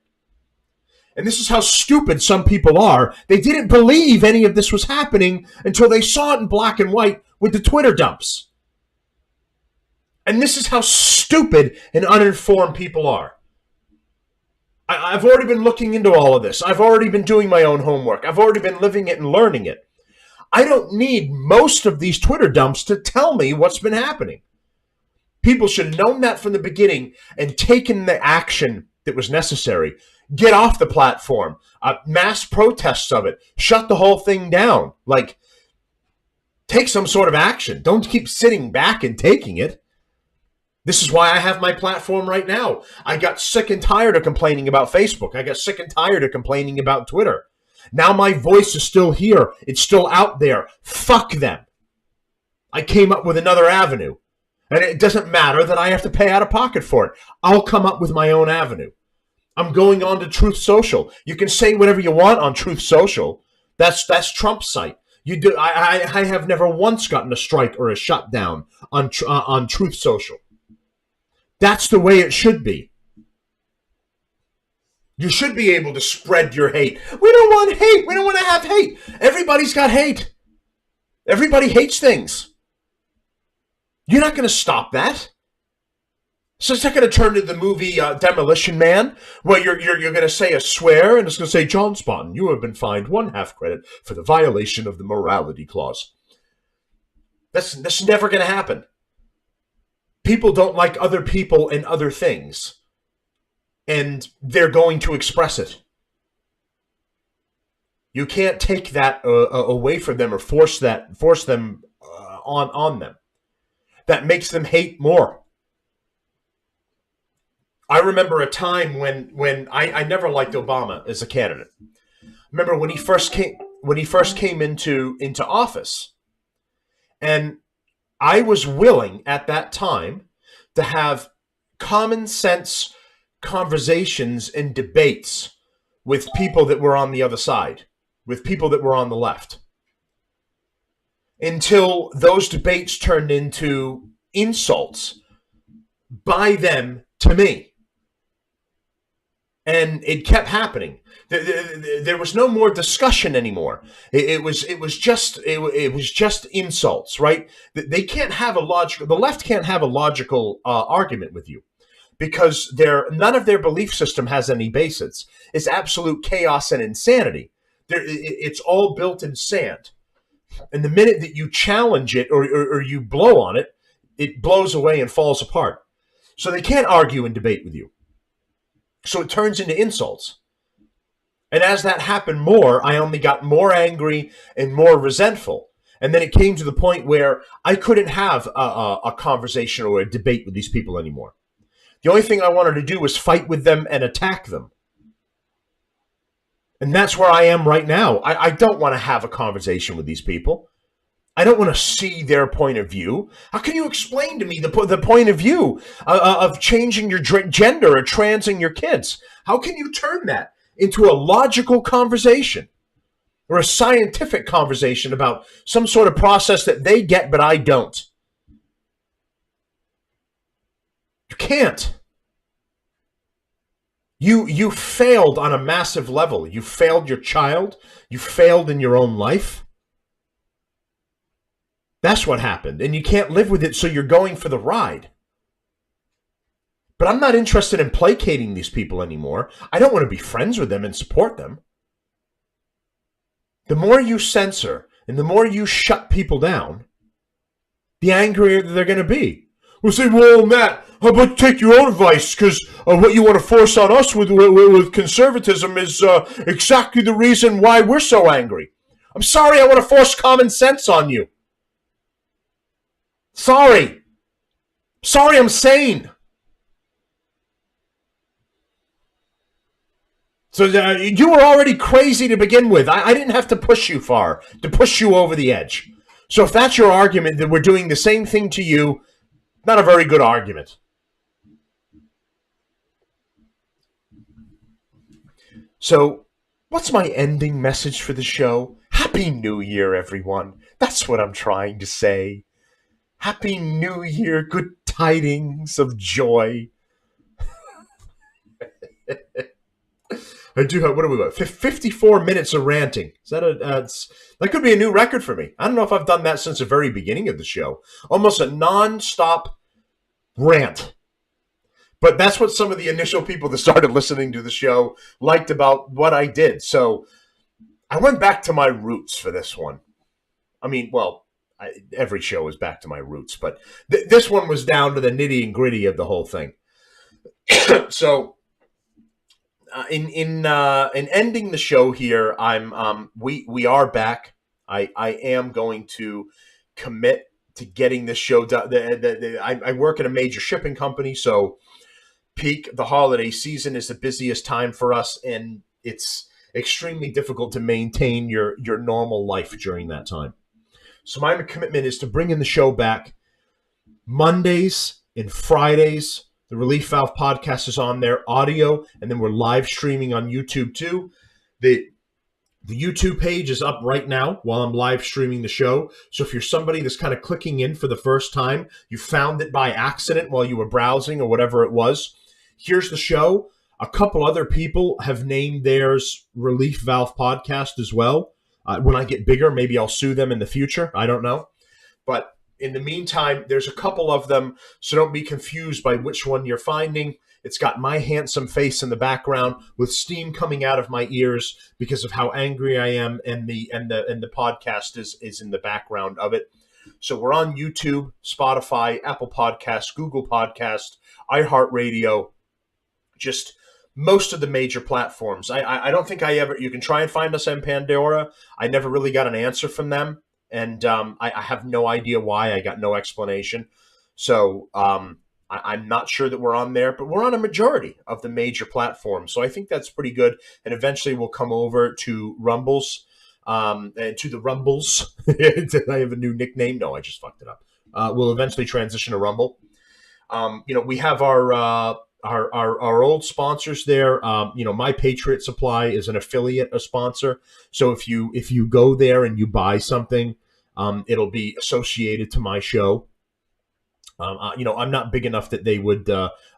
And this is how stupid some people are. They didn't believe any of this was happening until they saw it in black and white with the Twitter dumps. And this is how stupid and uninformed people are. I've already been looking into all of this. I've already been doing my own homework. I've already been living it and learning it. I don't need most of these Twitter dumps to tell me what's been happening. People should have known that from the beginning and taken the action that was necessary. Get off the platform. Mass protests of it. Shut the whole thing down. Like, take some sort of action. Don't keep sitting back and taking it. This is why I have my platform right now. I got sick and tired of complaining about Facebook. I got sick and tired of complaining about Twitter. Now my voice is still here. It's still out there. Fuck them. I came up with another avenue. And it doesn't matter that I have to pay out of pocket for it. I'll come up with my own avenue. I'm going on to Truth Social. You can say whatever you want on Truth Social. That's Trump's site. I have never once gotten a strike or a shutdown on Truth Social. That's the way it should be. You should be able to spread your hate. We don't want hate. We don't want to have hate. Everybody's got hate. Everybody hates things. You're not going to stop that. So it's not going to turn into the movie Demolition Man, where you're going to say a swear, and it's going to say, John Spahn, you have been fined 1/2 credit for the violation of the morality clause. That's never going to happen. People don't like other people and other things, and they're going to express it. You can't take that away from them or force them on them. That makes them hate more. I remember a time when I never liked Obama as a candidate. Remember when he first came into office, And I was willing at that time to have common sense conversations and debates with people that were on the other side, with people that were on the left, until those debates turned into insults by them to me. And it kept happening. There was no more discussion anymore. It was just insults, right? They can't have a logical. The left can't have a logical argument with you because none of their belief system has any basis. It's absolute chaos and insanity. It's all built in sand. And the minute that you challenge it or you blow on it, it blows away and falls apart. So they can't argue and debate with you. So it turns into insults. And as that happened more, I only got more angry and more resentful. And then it came to the point where I couldn't have a conversation or a debate with these people anymore. The only thing I wanted to do was fight with them and attack them. And that's where I am right now. I don't want to have a conversation with these people. I don't want to see their point of view. How can you explain to me the point of view of changing your gender or transing your kids? How can you turn that into a logical conversation or a scientific conversation about some sort of process that they get but I don't? You can't. You failed on a massive level. You failed your child. You failed in your own life. That's what happened. And you can't live with it, so you're going for the ride. But I'm not interested in placating these people anymore. I don't want to be friends with them and support them. The more you censor and the more you shut people down, the angrier they're going to be. We'll say, well, Matt, how about you take your own advice? Because what you want to force on us with conservatism is exactly the reason why we're so angry. I'm sorry, I want to force common sense on you. Sorry, I'm sane. So you were already crazy to begin with. I didn't have to push you far, to push you over the edge. So if that's your argument that we're doing the same thing to you, not a very good argument. So what's my ending message for the show? Happy New Year, everyone. That's what I'm trying to say. Happy New Year, good tidings of joy. I do have, what are we about? 54 minutes of ranting. Is that that could be a new record for me. I don't know if I've done that since the very beginning of the show. Almost a non-stop rant. But that's what some of the initial people that started listening to the show liked about what I did. So I went back to my roots for this one. I mean, well, every show is back to my roots, but this one was down to the nitty and gritty of the whole thing. So, in ending the show here, we are back. I am going to commit to getting this show done. I work at a major shipping company, so the holiday season is the busiest time for us, and it's extremely difficult to maintain your normal life during that time. So my commitment is to bring in the show back Mondays and Fridays. The Relief Valve podcast is on there, audio, and then we're live streaming on YouTube too. The YouTube page is up right now while I'm live streaming the show. So if you're somebody that's kind of clicking in for the first time, you found it by accident while you were browsing or whatever it was, here's the show. A couple other people have named theirs Relief Valve podcast as well. When I get bigger, maybe I'll sue them in the future. I don't know. But in the meantime, there's a couple of them, so don't be confused by which one you're finding. It's got my handsome face in the background with steam coming out of my ears because of how angry I am, and the podcast is in the background of it. So we're on YouTube, Spotify, Apple Podcasts, Google Podcasts, iHeartRadio, just most of the major platforms. I don't think you can try and find us on Pandora. I never really got an answer from them. And I have no idea why. I got no explanation. So I'm not sure that we're on there, but we're on a majority of the major platforms. So I think that's pretty good. And eventually we'll come over to Rumbles. and to the Rumbles. Did I have a new nickname? No, I just fucked it up. We'll eventually transition to Rumble. We have our old sponsors there. My Patriot Supply is an affiliate, a sponsor. So if you go there and you buy something, it'll be associated to my show. I'm not big enough that they would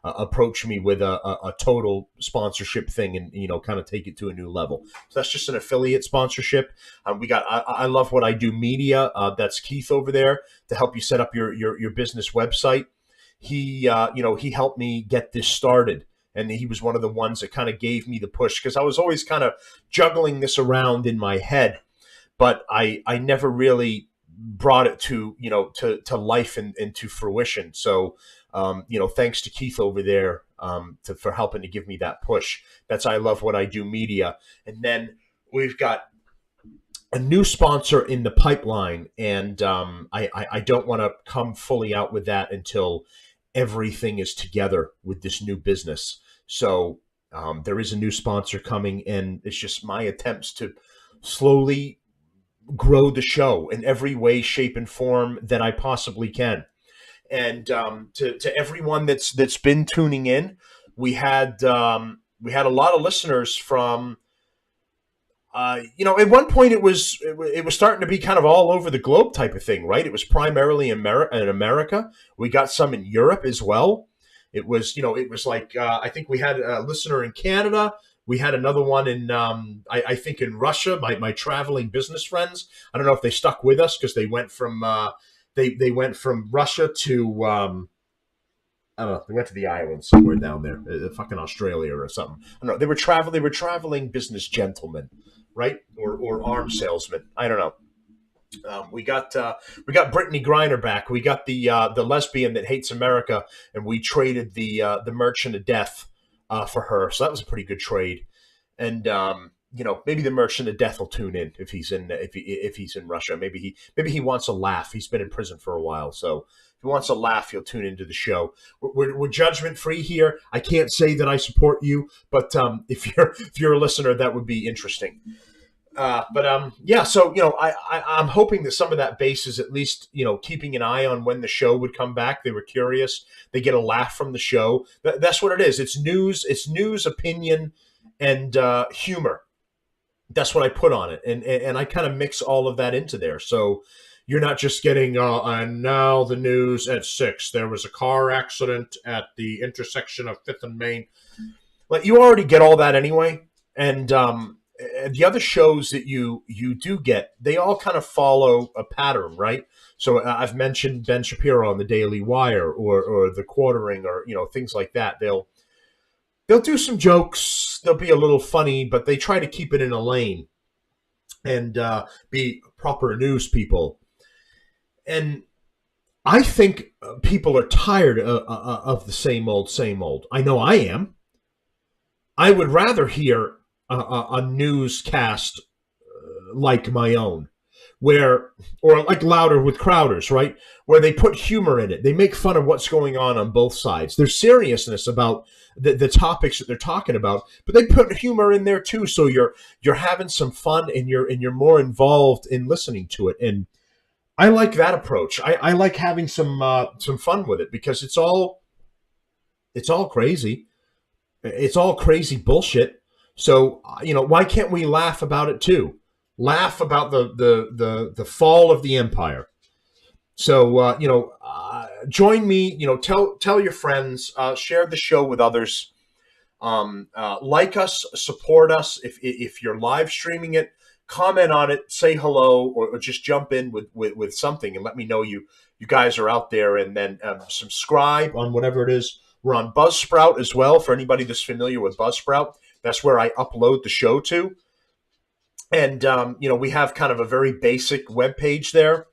approach me with a total sponsorship thing and, kind of take it to a new level. So that's just an affiliate sponsorship. We got I Love What I Do Media. That's Keith over there to help you set up your business website. He helped me get this started. And he was one of the ones that kind of gave me the push because I was always kind of juggling this around in my head, but I never really brought it to life and to fruition. So thanks to Keith over there for helping to give me that push. That's I Love What I Do Media. And then we've got a new sponsor in the pipeline, and I don't want to come fully out with that until everything is together with this new business. So there is a new sponsor coming, and it's just my attempts to slowly grow the show in every way, shape, and form that I possibly can. And to everyone that's been tuning in, we had a lot of listeners from. At one point it was starting to be kind of all over the globe type of thing, right? It was primarily in America. We got some in Europe as well. It was like I think we had a listener in Canada. We had another one in, I think, in Russia. My traveling business friends. I don't know if they stuck with us because they went from they went from Russia to I don't know. They went to the islands somewhere down there, fucking Australia or something. I don't know. They were traveling business gentlemen, right, or arms salesmen. I don't know. We got Brittany Griner back. We got the lesbian that hates America, and we traded the Merchant of Death for her. So that was a pretty good trade. And maybe the Merchant of Death will tune in if he's in Russia. Maybe he wants a laugh. He's been in prison for a while, so if he wants a laugh, he'll tune into the show. We're judgment free here. I can't say that I support you, but if you're a listener, that would be interesting. So I'm hoping that some of that base is at least keeping an eye on when the show would come back. They were curious. They get a laugh from the show. That's what it is. It's news. It's news, opinion, and humor. That's what I put on it, and I kind of mix all of that into there. So you're not just getting and now the news at 6. There was a car accident at the intersection of 5th and Main. Like, you already get all that anyway, and the other shows that you do get, they all kind of follow a pattern, right? So I've mentioned Ben Shapiro on the Daily Wire or the Quartering or things like that. They'll do some jokes. They'll be a little funny, but they try to keep it in a lane and be proper news people. And I think people are tired of the same old. I know I am. I would rather hear a newscast like my own, or like Louder with Crowders, right? Where they put humor in it. They make fun of what's going on both sides. There's seriousness about the topics that they're talking about, but they put humor in there too. So you're having some fun and you're more involved in listening to it. And I like that approach. I like having some fun with it because it's all crazy. It's all crazy bullshit. So, why can't we laugh about it too? Laugh about the fall of the empire. So, join me, tell your friends, share the show with others. Like us, support us. If you're live streaming it, comment on it, say hello, or just jump in with something and let me know you guys are out there, and then subscribe on whatever it is. We're on Buzzsprout as well, for anybody that's familiar with Buzzsprout. That's where I upload the show to. And, we have kind of a very basic web page there,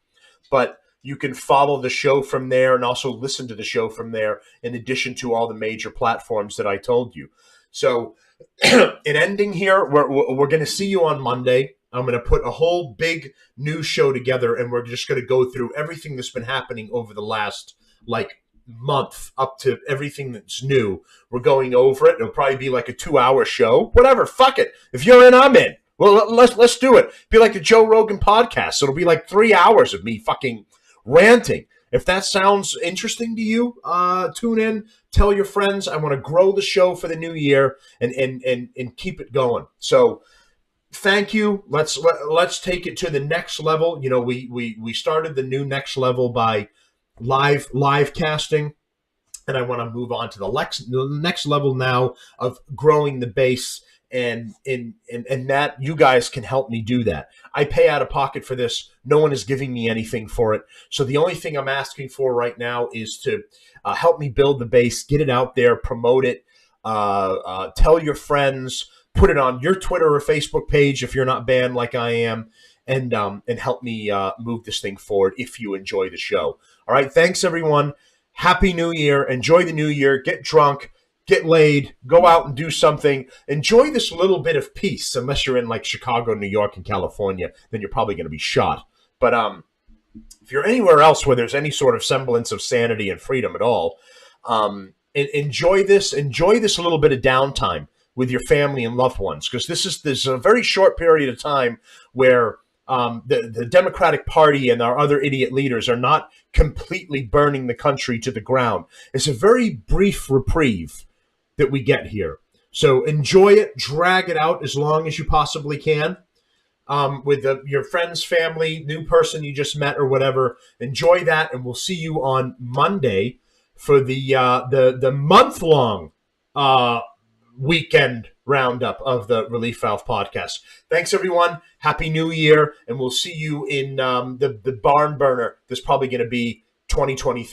but you can follow the show from there and also listen to the show from there, in addition to all the major platforms that I told you. So in ending here, we're going to see you on Monday. I'm going to put a whole big news show together, and we're just going to go through everything that's been happening over the last, month up to everything that's new. We're going over it. It'll probably be like a 2-hour show. Whatever, fuck it. If you're in, I'm in. Well, let's do it. Be like the Joe Rogan podcast. It'll be like 3 hours of me fucking ranting. If that sounds interesting to you, tune in. Tell your friends. I want to grow the show for the new year and keep it going. So thank you. Let's take it to the next level. You know, we started the new next level by live casting, and I want to move on to the next level now of growing the base. And that you guys can help me do that. I pay out of pocket for this. No one is giving me anything for it. So the only thing I'm asking for right now is to help me build the base, get it out there, promote it, tell your friends, put it on your Twitter or Facebook page if you're not banned like I am, and help me move this thing forward if you enjoy the show. All right, thanks everyone. Happy New Year. Enjoy the new year. Get drunk. Get laid, go out and do something. Enjoy this little bit of peace, unless you're in like Chicago, New York, and California, then you're probably going to be shot. But if you're anywhere else where there's any sort of semblance of sanity and freedom at all, enjoy this little bit of downtime with your family and loved ones, because this is a very short period of time where the Democratic Party and our other idiot leaders are not completely burning the country to the ground. It's a very brief reprieve that we get here. So enjoy it, drag it out as long as you possibly can with your friends, family, new person you just met or whatever. Enjoy that, and we'll see you on Monday for the month-long weekend roundup of the Relief Valve podcast. Thanks, everyone. Happy New Year, and we'll see you in the barn burner. That's probably going to be 2023.